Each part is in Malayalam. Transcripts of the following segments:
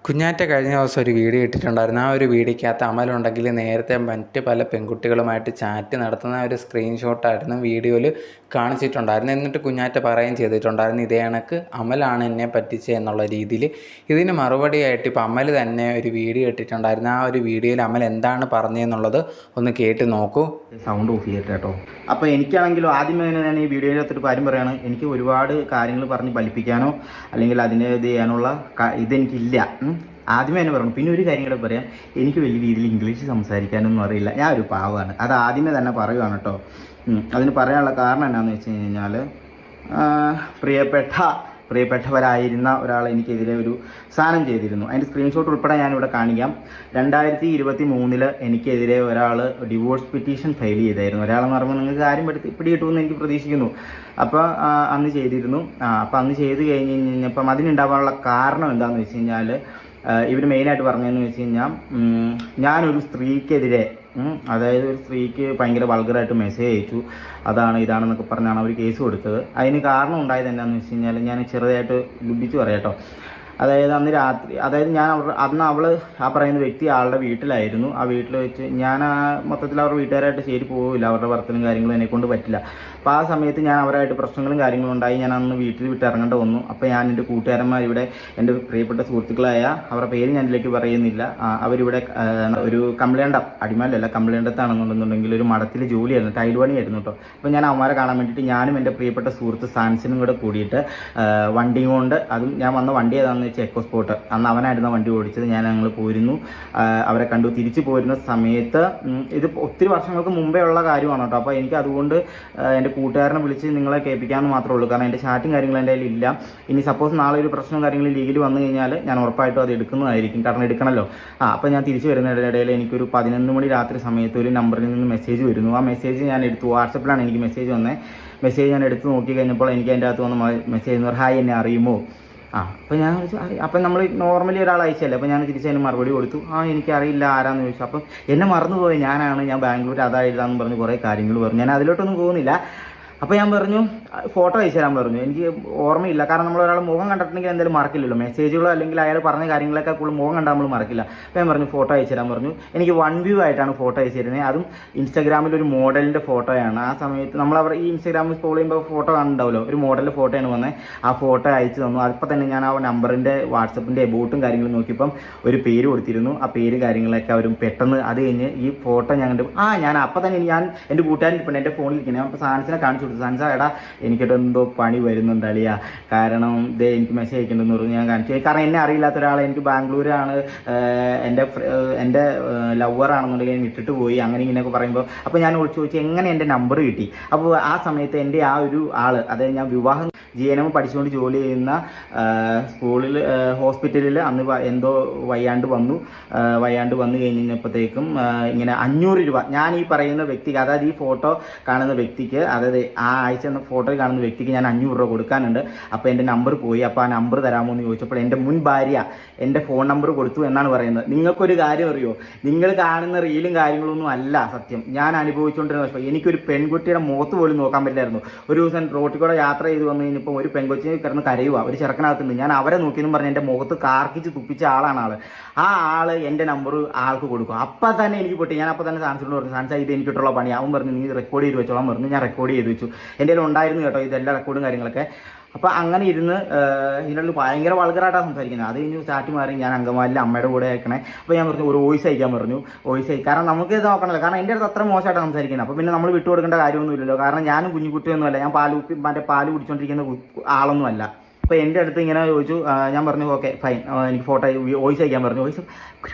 കുഞ്ഞാറ്റ കഴിഞ്ഞ ദിവസം ഒരു വീഡിയോ ഇട്ടിട്ടുണ്ടായിരുന്നു. ആ ഒരു വീഡിയോക്കകത്ത് അമലുണ്ടെങ്കിൽ നേരത്തെ മറ്റ് പല പെൺകുട്ടികളുമായിട്ട് ചാറ്റ് നടത്തുന്ന ഒരു സ്ക്രീൻഷോട്ടായിരുന്നു വീഡിയോയിൽ കാണിച്ചിട്ടുണ്ടായിരുന്നു. എന്നിട്ട് കുഞ്ഞാറ്റ പറയുകയും ചെയ്തിട്ടുണ്ടായിരുന്നു, ഇതേ കണക്ക് അമലാണ് എന്നെ പറ്റിച്ചത് എന്നുള്ള രീതിയിൽ. ഇതിന് മറുപടിയായിട്ട് ഇപ്പോൾ അമൽ തന്നെ ഒരു വീഡിയോ ഇട്ടിട്ടുണ്ടായിരുന്നു. ആ ഒരു വീഡിയോയിൽ അമൽ എന്താണ് പറഞ്ഞതെന്നുള്ളത് ഒന്ന് കേട്ട് നോക്കൂ. സൗണ്ട് ഓഫ് ചെയ്തിട്ട് കേട്ടോ. അപ്പോൾ എനിക്കാണെങ്കിലും ആദ്യമേ തന്നെ ഞാൻ ഈ വീഡിയോയിനകത്തൊരു കാര്യം പറയുകയാണ്, എനിക്ക് ഒരുപാട് കാര്യങ്ങൾ പറഞ്ഞ് ഫലിപ്പിക്കാനോ അല്ലെങ്കിൽ അതിനെ ഇത് ചെയ്യാനുള്ള ഇതെനിക്കില്ല. ആദ്യമേ തന്നെ പറഞ്ഞു. പിന്നെ ഒരു കാര്യം കൂടെ പറയാം, എനിക്ക് വലിയ രീതിയിൽ ഇംഗ്ലീഷ് സംസാരിക്കാനൊന്നും അറിയില്ല, ഞാൻ ഒരു പാവമാണ്. അത് ആദ്യമേ തന്നെ പറയുകയാണ് കേട്ടോ. അതിന് പറയാനുള്ള കാരണം എന്താണെന്ന് വെച്ച് കഴിഞ്ഞാൽ, പ്രിയപ്പെട്ടവരായിരുന്ന ഒരാൾ എനിക്കെതിരെ ഒരു സാധനം ചെയ്തിരുന്നു. അതിൻ്റെ സ്ക്രീൻഷോട്ട് ഉൾപ്പെടെ ഞാനിവിടെ കാണിക്കാം. 2023 എനിക്കെതിരെ ഒരാൾ ഡിവോഴ്സ് പെറ്റീഷൻ ഫയൽ ചെയ്തായിരുന്നു. ഒരാളെന്ന് പറയുമ്പോൾ നിങ്ങൾക്ക് കാര്യം പിടികിട്ടുമെന്ന് എനിക്ക് പ്രതീക്ഷിക്കുന്നു. അപ്പോൾ അന്ന് ചെയ്തിരുന്നു. അപ്പോൾ അന്ന് ചെയ്ത് കഴിഞ്ഞ് കഴിഞ്ഞപ്പം അതിനുണ്ടാവാനുള്ള കാരണം എന്താണെന്ന് വെച്ച് കഴിഞ്ഞാൽ, ഇവർ മെയിനായിട്ട് പറഞ്ഞതെന്ന് വെച്ച് കഴിഞ്ഞാൽ, ഞാനൊരു സ്ത്രീക്കെതിരെ, അതായത് ഒരു സ്ത്രീക്ക് ഭയങ്കര വൾഗറായിട്ട് മെസ്സേജ് അയച്ചു, അതാണ് ഇതാണെന്നൊക്കെ പറഞ്ഞാണ് അവർ കേസ് കൊടുത്തത്. അതിന് കാരണം ഉണ്ടായത് എന്താണെന്ന് വെച്ച് കഴിഞ്ഞാൽ, ഞാൻ ചെറുതായിട്ട് ലുബിച്ച് പറയാം കേട്ടോ. അതായത് അന്ന് രാത്രി, അതായത് അന്ന് അവൾ ആ പറയുന്ന വ്യക്തി ആളുടെ വീട്ടിലായിരുന്നു. ആ വീട്ടിൽ വെച്ച് ഞാൻ മൊത്തത്തിൽ അവരുടെ വീട്ടുകാരായിട്ട് ശരി പോവില്ല, അവരുടെ വർത്തനും കാര്യങ്ങളും എന്നെക്കൊണ്ട് പറ്റില്ല. അപ്പോൾ ആ സമയത്ത് ഞാൻ അവരായിട്ട് പ്രശ്നങ്ങളും കാര്യങ്ങളും ഉണ്ടായി. ഞാൻ അന്ന് വീട്ടിൽ വിട്ട് ഇറങ്ങേണ്ട വന്നു. അപ്പോൾ ഞാൻ എൻ്റെ കൂട്ടുകാരന്മാർ ഇവിടെ, എൻ്റെ പ്രിയപ്പെട്ട സുഹൃത്തുക്കളായ, അവരുടെ പേര് ഞാൻ ഇതിലേക്ക് പറയുന്നില്ല, അവരിവിടെ ഒരു കംപ്ലൈൻറ്റ്, അടിമാലല്ല കംപ്ലൈൻറ്റത്താണെന്നുണ്ടെന്നുണ്ടെങ്കിൽ ഒരു മഠത്തിൽ ജോലിയായിരുന്നു, ടൈൽ പണിയായിരുന്നു കേട്ടോ. അപ്പോൾ ഞാൻ അവന്മാരെ കാണാൻ വേണ്ടിയിട്ട് ഞാനും എൻ്റെ പ്രിയപ്പെട്ട സുഹൃത്ത് സാൻസിനും കൂടെ കൂടിയിട്ട് വണ്ടി കൊണ്ട്, അതും ഞാൻ വന്ന വണ്ടി ഏതാണെന്ന് വെച്ചാൽ എക്കോ സ്പോട്ട്, അന്ന് അവനായിരുന്നു വണ്ടി ഓടിച്ചത്. ഞങ്ങൾ പോയിരുന്നു, അവരെ കണ്ടു. തിരിച്ചു പോരുന്ന സമയത്ത്, ഇത് ഒത്തിരി വർഷങ്ങൾക്ക് മുമ്പേ ഉള്ള കാര്യമാണ് കേട്ടോ. അപ്പോൾ എനിക്ക് അതുകൊണ്ട് എൻ്റെ കൂട്ടുകാരനെ വിളിച്ച് നിങ്ങളെ കേൾപ്പിക്കാമെന്ന് മാത്രമേ ഉള്ളൂ. കാരണം എൻ്റെ ചാറ്റും കാര്യങ്ങളും എൻ്റെ കയ്യിൽ ഇല്ല. ഇനി സപ്പോസ് നാളെ ഒരു പ്രശ്നവും കാര്യങ്ങളും ലീഗിൽ വന്നു കഴിഞ്ഞാൽ ഞാൻ ഉറപ്പായിട്ടും അത് എടുക്കുന്നതായിരിക്കും, കാരണം എടുക്കണമല്ലോ. അപ്പോൾ ഞാൻ തിരിച്ചു വരുന്നതിനിടയിൽ എനിക്കൊരു 11 മണി രാത്രി സമയത്ത് ഒരു നമ്പറിൽ നിന്ന് മെസ്സേജ് വരുന്നു. ആ മെസ്സേജ് ഞാൻ എടുത്തു. വാട്സപ്പിലാണ് എനിക്ക് മെസ്സേജ് വന്നത്. മെസ്സേജ് ഞാൻ എടുത്ത് നോക്കി കഴിഞ്ഞപ്പോൾ എനിക്ക് അതിൻ്റെ അകത്ത് വന്ന് മെസ്സേജ് എന്ന് പറഞ്ഞാൽ, ഹായ് എന്നെ അറിയുമോ? അപ്പോൾ ഞാൻ അപ്പം നമ്മൾ നോർമലി ഒരാൾ അയച്ചല്ലേ. അപ്പോൾ ഞാൻ തിരിച്ചതിന് മറുപടി കൊടുത്തു, എനിക്കറിയില്ല ആരാന്ന് ചോദിച്ചു. അപ്പം എന്നെ മറന്നുപോയി, ഞാൻ ബാംഗ്ലൂർ അതായതാന്ന് പറഞ്ഞ് കുറേ കാര്യങ്ങൾ പറഞ്ഞു. ഞാൻ അതിലോട്ടൊന്നും പോകുന്നില്ല. അപ്പോൾ ഞാൻ പറഞ്ഞു ഫോട്ടോ അയച്ചു തരാൻ പറഞ്ഞു. എനിക്ക് ഓർമ്മയില്ല, കാരണം നമ്മൾ ഒരാൾ മുഖം കണ്ടിട്ടുണ്ടെങ്കിൽ എന്തെങ്കിലും മറക്കില്ലല്ലോ. മെസ്സേജുകളോ അല്ലെങ്കിൽ അയാൾ പറഞ്ഞ കാര്യങ്ങളൊക്കെ കൂടുതൽ മുഖം കണ്ടാൽ നമ്മൾ മറക്കില്ല. അപ്പോൾ ഞാൻ പറഞ്ഞു ഫോട്ടോ അയച്ചു തരാൻ പറഞ്ഞു. എനിക്ക് 1 വ്യൂ ആയിട്ടാണ് ഫോട്ടോ അയച്ചു തരുന്നത്. അതും ഇൻസ്റ്റാഗ്രാമിൽ ഒരു മോഡലിൻ്റെ ഫോട്ടോയാണ്. ആ സമയത്ത് നമ്മൾ ഈ ഇൻസ്റ്റാഗ്രാമിൽ സ്ക്രോൾ ചെയ്യുമ്പോൾ ഫോട്ടോ കാണുന്നുണ്ടാവുമല്ലോ, ഒരു മോഡലിൻ്റെ ഫോട്ടോയാണ് വന്നത്. ആ ഫോട്ടോ അയച്ചു തന്നു. അപ്പോൾ തന്നെ ഞാൻ ആ നമ്പറിൻ്റെ വാട്സപ്പിൻ്റെ എബോട്ടും കാര്യങ്ങളും നോക്കിയപ്പം ഒരു പേര് കൊടുത്തിരുന്നു. ആ പേര് കാര്യങ്ങളൊക്കെ അവരും പെട്ടെന്ന് അത് കഴിഞ്ഞ് ഈ ഫോട്ടോ ഞാൻ അപ്പോൾ തന്നെ ഞാൻ എൻ്റെ കൂട്ടുകാരൻ ഇപ്പം എൻ്റെ ഫോണിലിരിക്കുന്നത്. അപ്പോൾ സാൻസിനെ കാണിച്ചു കൊടുത്തു. സാൻസ, എടാ എനിക്കിട്ട് എന്തോ പണി വരുന്നുണ്ട് അളിയാ, കാരണം ഇതേ എനിക്ക് മെസ്സേജ് അയക്കേണ്ടെന്ന് പറഞ്ഞു. ഞാൻ കാണിച്ചു. കാരണം എന്നെ അറിയില്ലാത്ത ഒരാൾ, എനിക്ക് ബാംഗ്ലൂരാണ്, എൻ്റെ ലവറാണെന്നുണ്ടെങ്കിൽ ഞാൻ ഇട്ടിട്ട് പോയി, അങ്ങനെ ഇങ്ങനെയൊക്കെ പറയുമ്പോൾ അപ്പോൾ ഞാൻ ചോദിച്ചു എങ്ങനെ എൻ്റെ നമ്പർ കിട്ടി. അപ്പോൾ ആ സമയത്ത് എൻ്റെ ആ ഒരു ആൾ, അതായത് ഞാൻ വിവാഹം GNM പഠിച്ചുകൊണ്ട് ജോലി ചെയ്യുന്ന സ്കൂളിൽ, ഹോസ്പിറ്റലിൽ അന്ന് എന്തോ വയ്യാണ്ട് വന്നു കഴിഞ്ഞപ്പോഴത്തേക്കും ഇങ്ങനെ 500 രൂപ ഞാൻ ഈ പറയുന്ന വ്യക്തിക്ക്, അതായത് ഈ ഫോട്ടോ കാണുന്ന വ്യക്തിക്ക്, അതായത് ആ അയച്ച ഫോട്ടോയിൽ കാണുന്ന വ്യക്തിക്ക് ഞാൻ 500 രൂപ കൊടുക്കാനുണ്ട്. അപ്പോൾ എൻ്റെ നമ്പർ പോയി. അപ്പോൾ ആ നമ്പർ തരാമോ എന്ന് ചോദിച്ചപ്പോൾ എൻ്റെ മുൻ ഭാര്യ എൻ്റെ ഫോൺ നമ്പർ കൊടുത്തു എന്നാണ് പറയുന്നത്. നിങ്ങൾക്കൊരു കാര്യം അറിയോ, നിങ്ങൾ കാണുന്ന റീലും കാര്യങ്ങളൊന്നും അല്ല സത്യം. ഞാൻ അനുഭവിച്ചുകൊണ്ടിരുന്ന പക്ഷേ എനിക്കൊരു പെൺകുട്ടിയുടെ മുഖത്ത് പോലും നോക്കാൻ പറ്റില്ലായിരുന്നു. ഒരു ദിവസം റോട്ടിൽ കൂടെ യാത്ര ചെയ്ത് വന്നു കഴിഞ്ഞപ്പോൾ ഒരു പെൺകൊച്ചിനെ കിടന്ന് കരയുക, ഒരു ചെറുക്കനകത്തുണ്ട്. ഞാൻ അവരെ നോക്കിയെന്നും പറഞ്ഞ് എൻ്റെ മുഖത്ത് കാർക്കിച്ച് തുപ്പിച്ച ആളാണ് ആൾ. ആ ആൾ എൻ്റെ നമ്പർ ആൾക്ക് കൊടുക്കും. അപ്പം തന്നെ എനിക്ക് പൊട്ടി. ഞാൻ അപ്പോൾ തന്നെ സാൻസിനോട് പറഞ്ഞു, സാൻസ ഇത് എനിക്കിട്ടുള്ള പണി. അവൻ പറഞ്ഞു നീ റെക്കോർഡ് ചെയ്ത് വെച്ചോളാൻ പറഞ്ഞു. ഞാൻ റെക്കോർഡ് ചെയ്ത് വെച്ചു. എൻ്റെ കയ്യിൽ ഉണ്ടായിരുന്നു കേട്ടോ ഇതെല്ലാം റെക്കോർഡും കാര്യങ്ങളൊക്കെ. അപ്പോൾ അങ്ങനെ ഇരുന്ന് ഇതിനുള്ളിൽ ഭയങ്കര വൾഗറായിട്ടാണ് സംസാരിക്കുന്നത്. അത് കഴിഞ്ഞ് സ്റ്റാർട്ട് മാറി ഞാൻ അങ്കമാലിയിൽ അമ്മയുടെ കൂടെ അയക്കണേ. അപ്പോൾ ഞാൻ പറഞ്ഞു ഒരു വോയിസ് അയക്കാൻ പറഞ്ഞു. കാരണം നമുക്ക് ഇത് നോക്കണമല്ലോ, കാരണം എൻ്റെ അടുത്ത് അത്ര മോശമായിട്ടാണ് സംസാരിക്കുന്നത്. അപ്പോൾ പിന്നെ നമ്മൾ വിട്ടുകൊടുക്കേണ്ട കാര്യമൊന്നുമില്ലല്ലോ, കാരണം ഞാനും കുഞ്ഞുകുട്ടിയൊന്നുമല്ല, ഞാൻ പാല് കുടിച്ചുകൊണ്ടിരിക്കുന്ന ആളൊന്നുമല്ല. അപ്പോൾ എൻ്റെ അടുത്ത് ഇങ്ങനെ ചോദിച്ചു. ഞാൻ പറഞ്ഞു ഓക്കെ ഫൈൻ, എനിക്ക് ഫോട്ടോ വോയിസ് അയക്കാൻ പറഞ്ഞു. വോയിസ്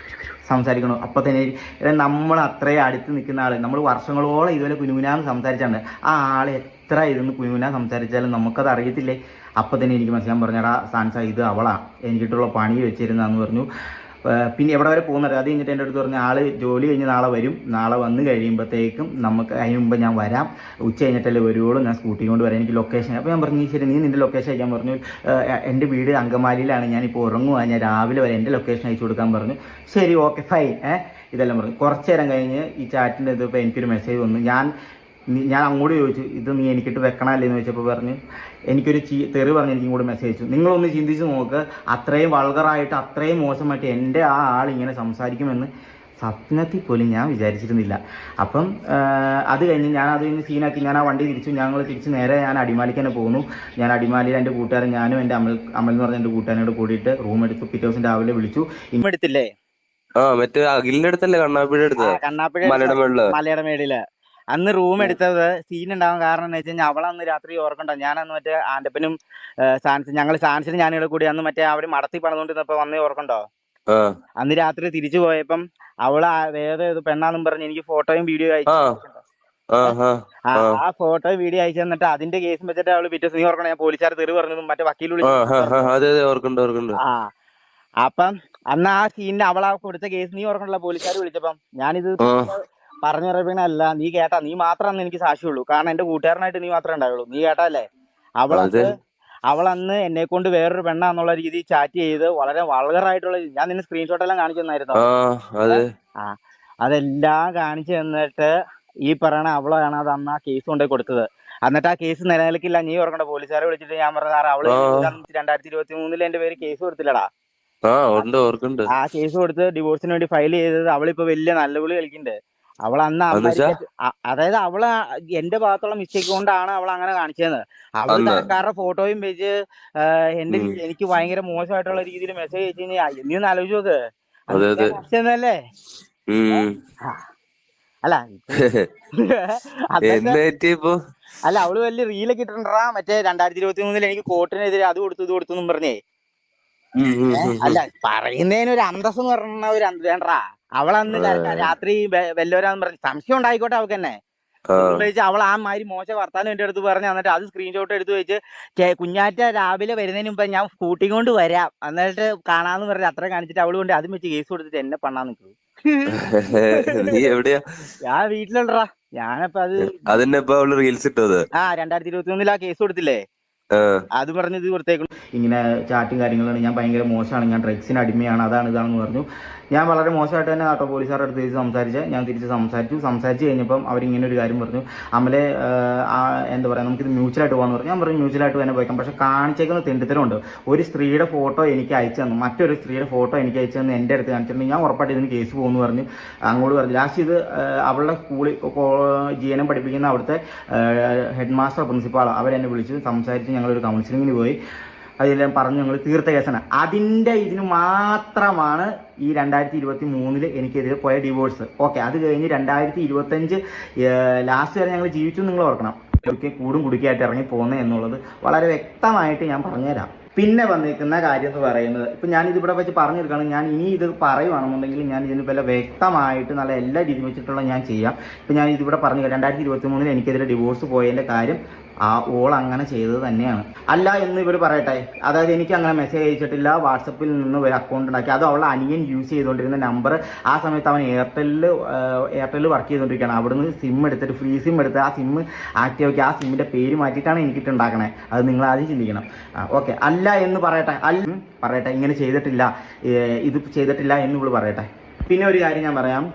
സംസാരിക്കണോ. അപ്പോൾ തന്നെ നമ്മൾ അത്രയും അടുത്ത് നിൽക്കുന്ന ആൾ, നമ്മൾ വർഷങ്ങളോളം ഇതുപോലെ കുനുകുനാന്ന് സംസാരിച്ചാണ്. ആ ആൾ എത്ര ഇരുന്ന് കുനുകുനാ സംസാരിച്ചാലും നമുക്കത് അറിയത്തില്ലേ. അപ്പോൾ തന്നെ എനിക്ക് മനസ്സിലാൻ പറഞ്ഞാടാ സാൻസ ഇത് അവളാണ് എനിക്കിട്ടുള്ള പണി വെച്ചിരുന്നതെന്ന് പറഞ്ഞു. പിന്നെ എവിടെ വരെ പോകുന്നത്, അത് കഴിഞ്ഞിട്ട് എൻ്റെ അടുത്ത് പറഞ്ഞ ആൾ ജോലി കഴിഞ്ഞ് നാളെ വരും. നാളെ വന്ന് കഴിയുമ്പോഴത്തേക്കും നമുക്ക് അതിന് മുമ്പ് ഞാൻ വരാം, ഉച്ച കഴിഞ്ഞിട്ടല്ലേ വരുവുള്ളൂ, ഞാൻ സ്കൂട്ടി കൊണ്ട് വരാം, എനിക്ക് ലൊക്കേഷൻ. അപ്പോൾ ഞാൻ പറഞ്ഞു ശരി നീ നിൻ്റെ ലൊക്കേഷൻ അയക്കാൻ പറഞ്ഞു. എൻ്റെ വീട് അങ്കമാലിയിലാണ്, ഞാനിപ്പോൾ ഉറങ്ങുക, ഞാൻ രാവിലെ വരെ എൻ്റെ ലൊക്കേഷൻ അയച്ചു കൊടുക്കാൻ പറഞ്ഞു. ശരി ഓക്കെ ഫൈൻ ഇതെല്ലാം പറഞ്ഞു. കുറച്ച് നേരം കഴിഞ്ഞ് ഈ ചാറ്റിൻ്റെ ഇത് ഇപ്പോൾ എനിക്കൊരു മെസ്സേജ് വന്നു. ഞാൻ ഞാൻ അങ്ങോട്ട് ചോദിച്ചു ഇത് നീ എനിക്കിട്ട് വെക്കണമല്ലേ എന്ന് ചോദിച്ചപ്പോൾ പറഞ്ഞു എനിക്കൊരു തെറി പറഞ്ഞ് എനിക്കും കൂടി മെസ്സേജ് അയച്ചു. നിങ്ങളൊന്ന് ചിന്തിച്ച് നോക്ക്, അത്രയും വൾഗറായിട്ട് അത്രയും മോശമായിട്ട് എൻ്റെ ആ ആൾ ഇങ്ങനെ സംസാരിക്കുമെന്ന് സ്വപ്നത്തിൽ പോലും ഞാൻ വിചാരിച്ചിരുന്നില്ല. അപ്പം അത് കഴിഞ്ഞ് ഞാൻ അത് കഴിഞ്ഞ് സീനാക്കി ഞാൻ ആ വണ്ടി ഞങ്ങൾ തിരിച്ച് നേരെ ഞാൻ അടിമാലിക്ക് തന്നെ പോകുന്നു. ഞാൻ അടിമാലിയിൽ എൻ്റെ കൂട്ടുകാരൻ ഞാനും എൻ്റെ അമൽ എന്ന് പറഞ്ഞ എൻ്റെ കൂട്ടുകാരനോട് കൂടിയിട്ട് റൂം എടുത്തു. പിറ്റേ ദിവസം രാവിലെ വിളിച്ചു. എടുത്തില്ലേ മറ്റേ അഖിലിന്റെ അടുത്തല്ലേ കണ്ണാപ്പിഴ എടുത്തത്? മലയുടെ മേടില് അന്ന് റൂം എടുത്തത് സീൻ ഉണ്ടാവാൻ കാരണം എന്ന് വെച്ച് കഴിഞ്ഞാൽ അവളന്ന് രാത്രി ഓർക്കണ്ട, ഞാനന്ന് മറ്റേ ആൻ്റപ്പനും ഞങ്ങൾ സാൻസിന് ഞാനിവിടെ കൂടി അന്ന് മറ്റേ അവര് മടത്തി പണിതുകൊണ്ടിരുന്നപ്പോ വന്നേ ഓർക്കണ്ടോ? അന്ന് രാത്രി തിരിച്ചു പോയപ്പം അവള് വേറെ പെണ്ണാന്നും പറഞ്ഞ് എനിക്ക് ഫോട്ടോയും വീഡിയോ അയച്ചു. ആ ഫോട്ടോ വീഡിയോ അയച്ചു തന്നിട്ട് അതിന്റെ കേസും വെച്ചിട്ട് അവള് പിറ്റേ നീ ഓർക്കണം ഞാൻ പോലീസുകാർ തെറി പറഞ്ഞതും മറ്റേ വക്കീൽ വിളിച്ചു. അപ്പം അന്ന് ആ സീനിന് അവളാ കൊടുത്ത കേസ് നീ ഓർക്കണല്ലോ പോലീസുകാർ വിളിച്ചപ്പം ഞാനിത് പറഞ്ഞു പറയണല്ല, നീ കേട്ടാ? നീ മാത്രം അന്ന് എനിക്ക് സാക്ഷിയുള്ളൂ, കാരണം എന്റെ കൂട്ടുകാരനായിട്ട് നീ മാത്രമേ ഉണ്ടാവുള്ളൂ. നീ കേട്ടല്ലേ? അവളന്ന് എന്നെ കൊണ്ട് വേറൊരു പെണ്ണാന്നുള്ള രീതിയിൽ ചാറ്റ് ചെയ്ത് വളരെ വൾഗറായിട്ടുള്ള, ഞാൻ നിന്നെ സ്ക്രീൻഷോട്ട് എല്ലാം കാണിച്ചു തന്നായിരുന്നു. അതെല്ലാം കാണിച്ചു തന്നിട്ട് ഈ പറയണ അവളാണ് അത് അന്ന് ആ കേസ് കൊണ്ടുപോയി കൊടുത്തത്. എന്നിട്ട് ആ കേസ് നിലനിൽക്കില്ല. നീ ഓർക്കണ്ട, പോലീസുകാരെ വിളിച്ചിട്ട് ഞാൻ പറഞ്ഞ സാറേ അവള് 2023 എന്റെ പേര് കേസ് കൊടുത്തില്ലടാ. ആ കേസ് കൊടുത്ത് ഡിവോഴ്സിന് വേണ്ടി ഫയൽ ചെയ്തത് അവളിപ്പോ വലിയ നല്ല വിളി കളിക്കുന്നുണ്ട്. അവൾ അന്ന് അതായത് അവള് എന്റെ ഭാഗത്തുള്ള മിസ്റ്റേക്ക് കൊണ്ടാണ് അവൾ അങ്ങനെ കാണിച്ചത്. അവള് തരക്കാരുടെ ഫോട്ടോയും വെച്ച് എനിക്ക് ഭയങ്കര മോശമായിട്ടുള്ള രീതിയിൽ മെസ്സേജ് അയച്ചു കഴിഞ്ഞാൽ നീ ഒന്ന് ആലോചിച്ച് നോക്ക്. അല്ലേ? അല്ല അല്ല അവള് വലിയ റീലൊക്കെ ഇട്ടിട്ടുണ്ടാ മറ്റേ 2023 എനിക്ക് കോർട്ടിനെതിരെ അത് കൊടുത്തു ഇത് കൊടുത്തു എന്നും പറഞ്ഞേ. അല്ല പറയുന്നതിന് ഒരു അന്തസ് എന്ന് പറഞ്ഞ ഒരു വേണ്ടാ. അവളന്ന് രാത്രി വല്ലവരാന്ന് പറഞ്ഞു സംശയം ഉണ്ടായിക്കോട്ടെ അവൾക്ക് തന്നെ. അവൾ ആ മാതിരി മോശം വർത്താനം എന്റെ അടുത്ത് പറഞ്ഞു. എന്നിട്ട് അത് സ്ക്രീൻഷോട്ട് എടുത്ത് വെച്ച് കുഞ്ഞാറ്റ രാവിലെ വരുന്നതിന് മുമ്പ് ഞാൻ സ്കൂട്ടി കൊണ്ട് വരാം എന്നിട്ട് കാണാന്ന് പറഞ്ഞ് അത്ര കാണിച്ചിട്ട് അവള് കൊണ്ട് അതും വെച്ച് കേസ് കൊടുത്തിട്ട് എന്നെ പണ്ണാൻ നിൽക്കും. ഞാൻ വീട്ടിലുണ്ടാ. ഞാനപ്പോ അത് 2023 ആ കേസ് കൊടുത്തില്ലേ, അത് പറഞ്ഞ് ഇത് കൊടുത്തേക്കും. ഇങ്ങനെ ചാറ്റും കാര്യങ്ങളാണ്, ഞാൻ ഭയങ്കര മോശമാണ്, ഞാൻ ഡ്രഗ്സിന് അടിമയാണ്, അതാണ് ഇതാണെന്ന് പറഞ്ഞു. ഞാൻ വളരെ മോശമായിട്ട് തന്നെ ആട്ടോ പോലീസുകാരുടെ അടുത്ത് തിരിച്ച് ഞാൻ തിരിച്ച് സംസാരിച്ച് കഴിഞ്ഞപ്പം അവരിങ്ങനെ ഒരു കാര്യം പറഞ്ഞു, അമലെ എന്താ പറയുക നമുക്കിത് മ്യൂച്വലായിട്ട് പോകാമെന്ന് പറഞ്ഞു. ഞാൻ പറഞ്ഞു മ്യൂച്വലായിട്ട് തന്നെ പോയിക്കാം, പക്ഷെ കാണിച്ചേക്കുന്ന തെണ്ടിത്തരമുണ്ട്. ഒരു സ്ത്രീയുടെ ഫോട്ടോ എനിക്ക് അയച്ചു തന്നു, മറ്റൊരു സ്ത്രീയുടെ ഫോട്ടോ എനിക്ക് അയച്ചു തന്നു എൻ്റെ അടുത്ത് കാണിച്ചിട്ടുണ്ടെങ്കിൽ ഞാൻ ഉറപ്പായിട്ട് ഇതിന് കേസ് പോകുമെന്ന് പറഞ്ഞു. അങ്ങോട്ട് പറഞ്ഞു. ലാസ്റ്റ് ഇത് അവളുടെ സ്കൂളിൽ GNM പഠിപ്പിക്കുന്ന അവിടുത്തെ ഹെഡ് മാസ്റ്റർ പ്രിൻസിപ്പാൾ അവരെന്നെ വിളിച്ച് സംസാരിച്ച് ഞങ്ങളൊരു കൗൺസിലിങ്ങിന് പോയി. അതെല്ലാം പറഞ്ഞ് ഞങ്ങൾ തീർത്ത കേസാണ്. അതിൻ്റെ ഇതിന് മാത്രമാണ് ഈ 2023 എനിക്കെതിരെ പോയ ഡിവോഴ്സ്. ഓക്കെ, അത് കഴിഞ്ഞ് 2025 ലാസ്റ്റ് വരെ ഞങ്ങൾ ജീവിച്ചു. നിങ്ങൾ ഓർക്കണം, കൂടും കുടുക്കിയായിട്ട് ഇറങ്ങി പോകുന്നത് എന്നുള്ളത് വളരെ വ്യക്തമായിട്ട് ഞാൻ പറഞ്ഞുതരാം. പിന്നെ വന്നിരിക്കുന്ന കാര്യം എന്ന് പറയുന്നത്, ഇപ്പം ഞാനിതിവിടെ വെച്ച് പറഞ്ഞെടുക്കുകയാണ്. ഞാൻ ഇനി ഇത് പറയുവാണെന്നുണ്ടെങ്കിൽ ഞാൻ ഇതിന് വല്ല വ്യക്തമായിട്ട് നല്ല എല്ലാ രീതി വെച്ചിട്ടുള്ള ഞാൻ ചെയ്യാം. ഇപ്പം ഞാൻ ഇതിവിടെ പറഞ്ഞു 2023 എനിക്കെതിരെ ഡിവോഴ്സ് പോയതിൻ്റെ കാര്യം ഓൾ അങ്ങനെ ചെയ്തത് തന്നെയാണ്. അല്ല എന്ന് ഇവർ പറയട്ടെ, അതായത് എനിക്ക് അങ്ങനെ മെസ്സേജ് അയച്ചിട്ടില്ല, വാട്സപ്പിൽ നിന്ന് ഒരു അക്കൗണ്ട് ഉണ്ടാക്കി, അത് അവളുടെ അനിയൻ യൂസ് ചെയ്തുകൊണ്ടിരുന്ന നമ്പർ. ആ സമയത്ത് അവൻ എയർടെല്ലിൽ വർക്ക് ചെയ്തുകൊണ്ടിരിക്കുകയാണ്. അവിടുന്ന് സിം എടുത്തിട്ട് ഫ്രീ സിം എടുത്ത് ആ സിം ആക്റ്റീവ് ആക്കി ആ സിമ്മിൻ്റെ പേര് മാറ്റിയിട്ടാണ് എനിക്കിട്ടുണ്ടാക്കണേ. അത് നിങ്ങൾ ആദ്യം ചിന്തിക്കണം. ഓക്കെ, അല്ല എന്ന് പറയട്ടെ, ഇങ്ങനെ ചെയ്തിട്ടില്ല, ഇത് ചെയ്തിട്ടില്ല എന്ന് ഇവള് പറയട്ടെ. പിന്നെ ഒരു കാര്യം ഞാൻ പറയാം,